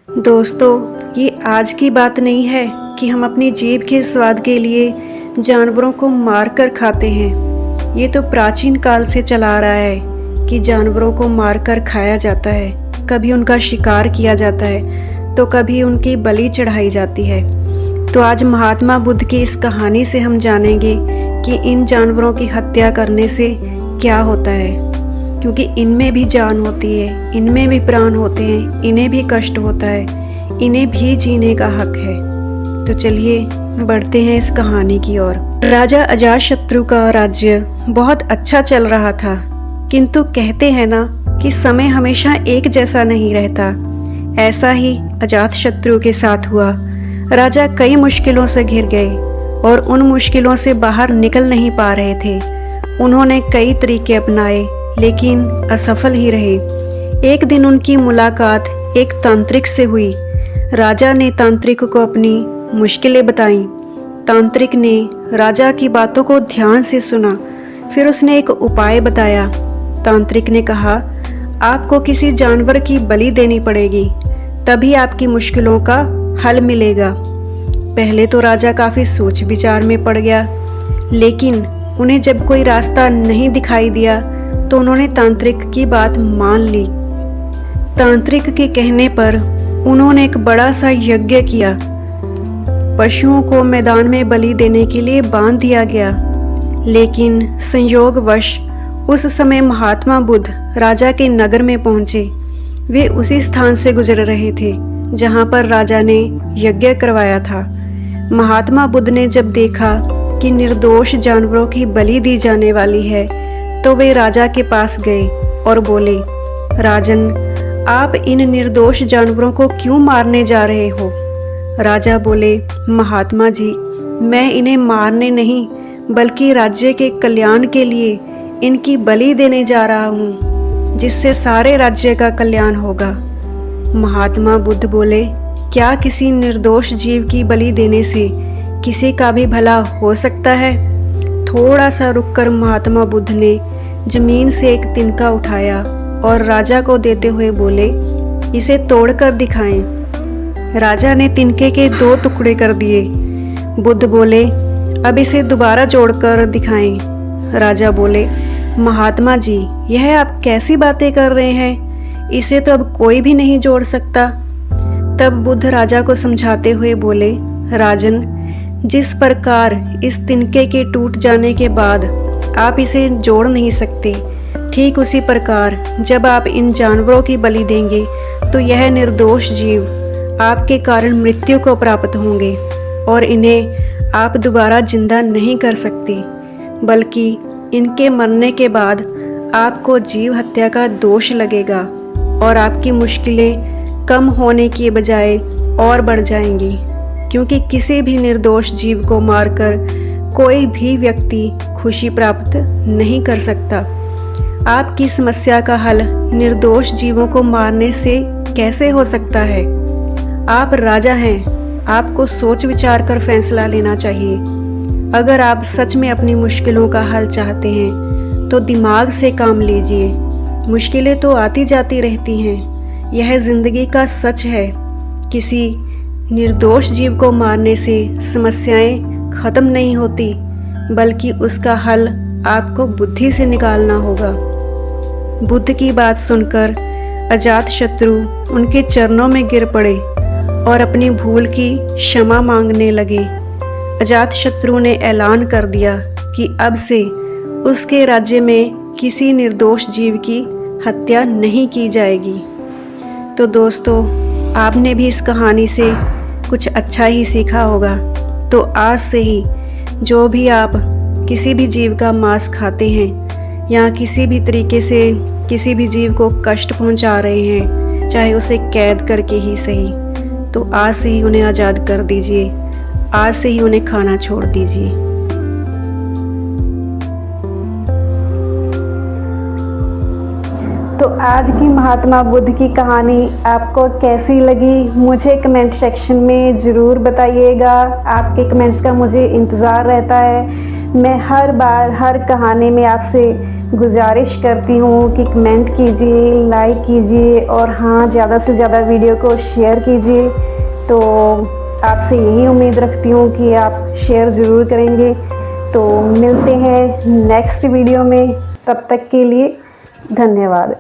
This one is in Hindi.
दोस्तों, ये आज की बात नहीं है कि हम अपनी जीभ के स्वाद के लिए जानवरों को मार कर खाते हैं। ये तो प्राचीन काल से चला आ रहा है कि जानवरों को मारकर खाया जाता है। कभी उनका शिकार किया जाता है तो कभी उनकी बलि चढ़ाई जाती है। तो आज महात्मा बुद्ध की इस कहानी से हम जानेंगे कि इन जानवरों की हत्या करने से क्या होता है, क्योंकि इनमें भी जान होती है, इनमें भी प्राण होते हैं, इन्हें भी कष्ट होता है, इन्हें भी जीने का हक है। तो चलिए बढ़ते हैं इस कहानी की ओर। राजा अजातशत्रु का राज्य बहुत अच्छा चल रहा था, किंतु कहते हैं ना कि समय हमेशा एक जैसा नहीं रहता। ऐसा ही अजातशत्रु के साथ हुआ। राजा कई मुश्किलों से घिर गए और उन मुश्किलों से बाहर निकल नहीं पा रहे थे। उन्होंने कई तरीके अपनाए लेकिन असफल ही रहे। एक दिन उनकी मुलाकात एक तांत्रिक से हुई। राजा ने तांत्रिक को अपनी मुश्किलें बताईं। तांत्रिक ने राजा की बातों को ध्यान से सुना, फिर उसने एक उपाय बताया। तांत्रिक ने कहा, आपको किसी जानवर की बलि देनी पड़ेगी, तभी आपकी मुश्किलों का हल मिलेगा। पहले तो राजा काफ़ी सोच विचार में पड़ गया, लेकिन उन्हें जब कोई रास्ता नहीं दिखाई दिया तो उन्होंने तांत्रिक की बात मान ली। तांत्रिक के कहने पर उन्होंने एक बड़ा सा यज्ञ किया। पशुओं को मैदान में बलि देने के लिए बांध दिया गया, लेकिन संयोगवश उस समय महात्मा बुद्ध राजा के नगर में पहुंचे। वे उसी स्थान से गुजर रहे थे जहां पर राजा ने यज्ञ करवाया था। महात्मा बुद्ध ने जब देखा कि निर्दोष जानवरों की बलि दी जाने वाली है तो वे राजा के पास गए और बोले, राजन, आप इन निर्दोष जानवरों को क्यों मारने जा रहे हो? राजा बोले, महात्मा जी, मैं इन्हें मारने नहीं बल्कि राज्य के कल्याण के लिए इनकी बलि देने जा रहा हूँ, जिससे सारे राज्य का कल्याण होगा। महात्मा बुद्ध बोले, क्या किसी निर्दोष जीव की बलि देने से किसी का भी भला हो सकता है? थोड़ा सा रुककर महात्मा बुद्ध ने जमीन से एक तिनका उठाया और राजा को देते हुए बोले, इसे तोड़कर दिखाएं। राजा ने तिनके के 2 टुकड़े कर दिए। बुद्ध बोले, अब इसे दोबारा जोड़कर दिखाएं। राजा बोले, महात्मा जी, यह आप कैसी बातें कर रहे हैं? इसे तो अब कोई भी नहीं जोड़ सकता। तब बुद्ध राजा को समझाते हुए बोले, राजन, जिस प्रकार इस तिनके के टूट जाने के बाद आप इसे जोड़ नहीं सकते, ठीक उसी प्रकार जब आप इन जानवरों की बलि देंगे तो यह निर्दोष जीव आपके कारण मृत्यु को प्राप्त होंगे और इन्हें आप दोबारा जिंदा नहीं कर सकते, बल्कि इनके मरने के बाद आपको जीव हत्या का दोष लगेगा और आपकी मुश्किलें कम होने की बजाय और बढ़ जाएंगी, क्योंकि किसी भी निर्दोष जीव को मारकर कोई भी व्यक्ति खुशी प्राप्त नहीं कर सकता। आपकी समस्या का हल निर्दोष जीवों को मारने से कैसे हो सकता है? आप राजा हैं, आपको सोच विचार कर फैसला लेना चाहिए। अगर आप सच में अपनी मुश्किलों का हल चाहते हैं तो दिमाग से काम लीजिए। मुश्किलें तो आती जाती रहती हैं, यह जिंदगी का सच है। किसी निर्दोष जीव को मारने से समस्याएं खत्म नहीं होती, बल्कि उसका हल आपको बुद्धि से निकालना होगा। बुद्ध की बात सुनकर अजातशत्रु उनके चरणों में गिर पड़े और अपनी भूल की क्षमा मांगने लगे। अजातशत्रु ने ऐलान कर दिया कि अब से उसके राज्य में किसी निर्दोष जीव की हत्या नहीं की जाएगी। तो दोस्तों, आपने भी इस कहानी से कुछ अच्छा ही सीखा होगा। तो आज से ही जो भी आप किसी भी जीव का मांस खाते हैं या किसी भी तरीके से किसी भी जीव को कष्ट पहुंचा रहे हैं, चाहे उसे कैद करके ही सही, तो आज से ही उन्हें आज़ाद कर दीजिए। आज से ही उन्हें खाना छोड़ दीजिए। तो आज की महात्मा बुद्ध की कहानी आपको कैसी लगी, मुझे कमेंट सेक्शन में ज़रूर बताइएगा। आपके कमेंट्स का मुझे इंतज़ार रहता है। मैं हर बार हर कहानी में आपसे गुजारिश करती हूँ कि कमेंट कीजिए, लाइक कीजिए और हाँ, ज़्यादा से ज़्यादा वीडियो को शेयर कीजिए। तो आपसे यही उम्मीद रखती हूँ कि आप शेयर ज़रूर करेंगे। तो मिलते हैं नेक्स्ट वीडियो में, तब तक के लिए धन्यवाद।